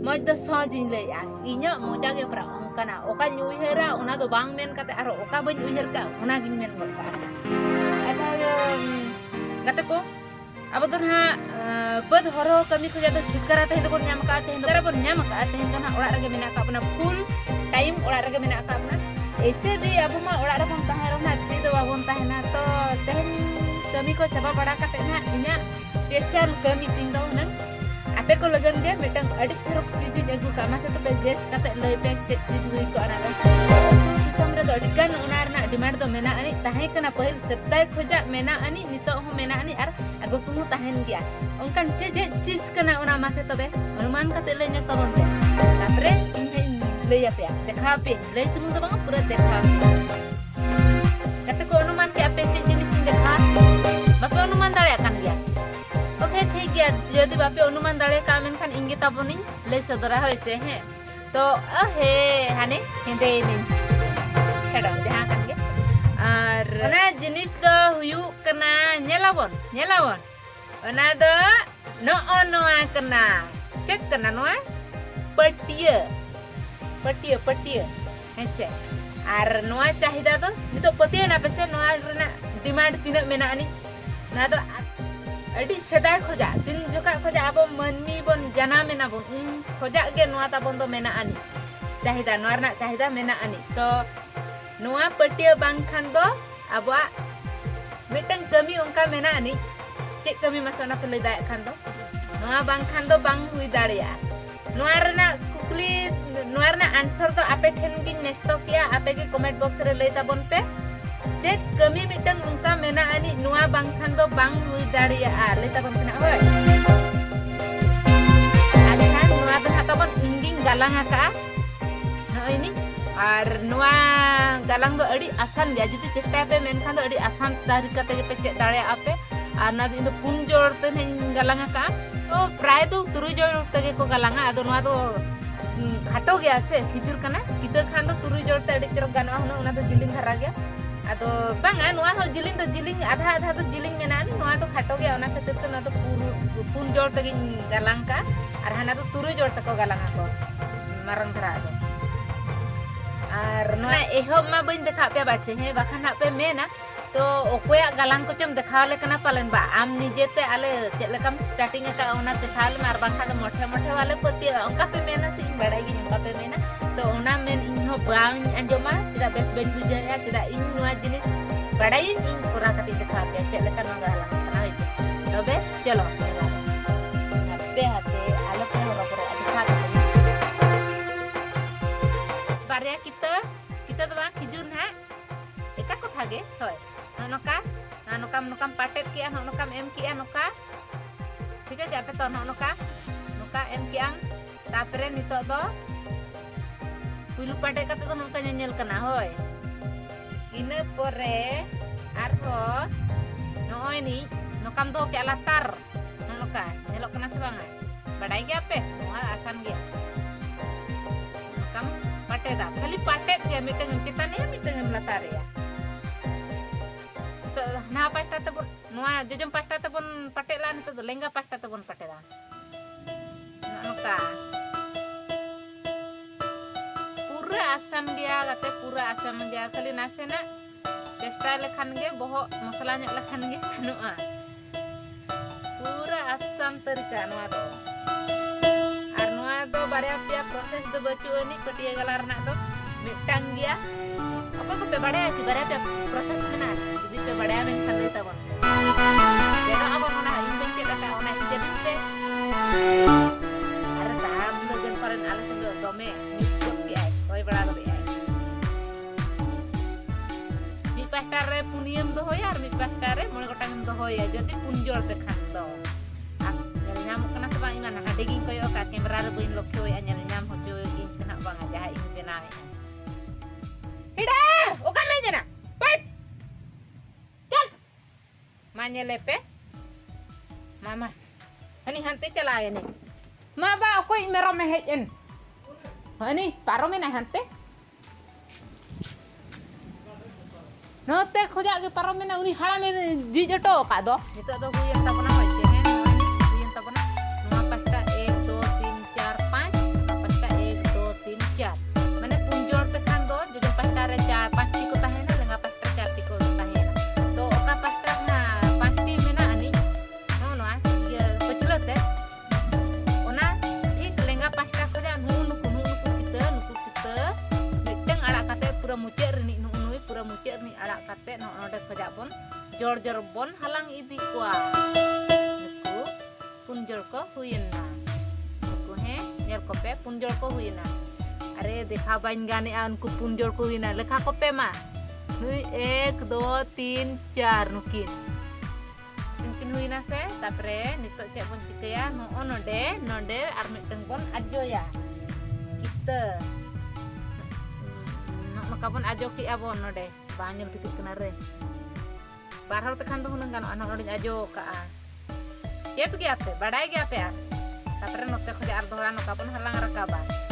moj do sojin le ya inya moja ge pra ongkana oka nyuihera ona do bang men kate aro oka bañ uihar ka ona gin men gol ka acha gate ko abo do ha bad horo kami ko jado chukara te do nyam ka te do bon nyam ka te do na ora rege mena ka apna full time ora rege mena ka apna ऐसे भी अब मा ora re bon tahe ro na ti do babon tahe na to tehen kami ko chaba bada kate na inya special kami tin do na ape ko lagan ge metang adi tharok chiji jagu ka mase to just kate lay pe chet chiji hui ko ana tu samre do adi gan onar na demand do mena ani tahe kana pahil setai khoja mena ani nito ho mena ani ar ago kumu tahen gya onkan je chij kana ona mase to be anuman kate lay nyak tabon pe tapre lay apa ya dekha pe lay sumung to bang pura dekha kate ko anuman ke ape jenis dekha bape anuman dare akan gya oke ठीक है यदि बापे अनुमान दाड़े का मेनखान इंगे ताबोनी ले सदरा होइचे हे तो हे हाने हिंदे नि छडा जहां kan ge ar ona jinis do huyu kena nyelawon ona do no noa kena cek kena noa petia hece ar noa cahida do nito petia na pese noa rena demand tinak mena ani na do अड़ी सेदाय खोजा दिन जोका खोजा अब मनमी बन जना मेना बन खोजा के नोआ ताबन दो मेना आनी चाहिदा नोरना चाहिदा मेना आनी तो नोआ पटिया बांगखान दो अबवा मिटंग कमी उनका मेना आनी के कमी मसना पे ले दाय खान दो नोआ बांगखान दो बांग हुई दाड़िया नोरना कुकली नोरना आंसर तो आपे ठेन गिन नेस्तो किया आपे के कमेंट बॉक्स रे ले ताबन पे जे कमी मिटंग उनका मेना ani nuwa bangkhan do bang hui daria le tabon kena hoy acha nuwa do hatabon inging galang aka no ini ar nuwa galang do adi asan dia jiti cekta pe menkhan do adi asan tarika te pe cek daria ape ar na do pun jor te galang aka to pray do turu jor te ko galanga ado nuwa do khato gya se hijur kana kita khan do turu jor te adi cerok ganwa hono ona do jiling hara gya ado banga nuwa ho jiling adha to jiling mena ni nuwa to khato ge ona khatir to na to pun jor te galang ka ar hana to turu jor te ko galang ko marang dhara do ar nuwa ehob ma bain dekha pe bache he bakhan ha pe mena to okoya galang ko chom dekhawle kana palen ba am nijete ale chet lekam starting ka ona dekhawle mar bakha do mothe wale poti onka pe mena sing badai gi onka pe mena तो ओना main इनहो बांग अंजोमा tidak bes ben bujarnya tidak ing nuwa jenis badain ing kura kati dekha pe cek lekan ngala kana itu tobe chalo hape alo pe hono koro dekha barya kita to bang kijun ha eka ko thage hoy nokam patet ki nokam em ki noka ठीक है ape to noka em ki ang tapre nito do Pulu pada kata tu nonton nyel kena hoy. Ine pore arho no ini nokam do ke latar noka nyelok kena sebanga. Badai ge ape? Noa asan ge. Nokam pate da. Kali patet ge miteng kita ni miteng latar ya. To na pasta te bon noa jojom pasta te bon patet lan to lengga pasta te bon patet da. Noka asam dia kate pura asam dia kali nasena chesta lekhan ge boho masala nyok lekhan ge kanua pura asam tarika noa do ar noa do barya pia proses do bacu ani petia galar nak do mitang dia apa ko pe badaya si barya pia proses mena jadi pe badaya men kan deta bon ya apa mana invent ke kata ona jadi pe ar taham dengan koren alas do dome bड़ा do ya mi pastare puniam do hoya ar mi pastare mone gotang do hoya jodi punjor te khan do nyel nyam kana sa bang iman hade gi koyo ka kamera re buin lokyo ya nyel nyam hojo gi sena bang aja ing benai hida oka me jana pat chal manye lepe mama ani hante chala ya ni ma ba koi mero me hejen Hani, paro me na hante. No te khoja ke paro me na uni hala me di joto ka do. Nito do huyen ta bana hoye he. Huyen ta bana. Numa pasta 1 2 3 4 5 uni arak kate node khojak bon jor bon halang idi kuah nuku punjol ko huina nuku he nyel ko pe punjol ko huina are dekha bain gane anku punjol ko huina lekha ko pe ma hui 1 2 3 4 nukin mungkin huina se tapre nitok cek bon cikaya no node ar miteng bon ajo ya kita makapun ajo ki abon node banyak dikit kenare barhar tekan tuh nang anak node ajo ka ya pergi apa badai ge apa ya tapre note khoja ar doran makapun halang rakaban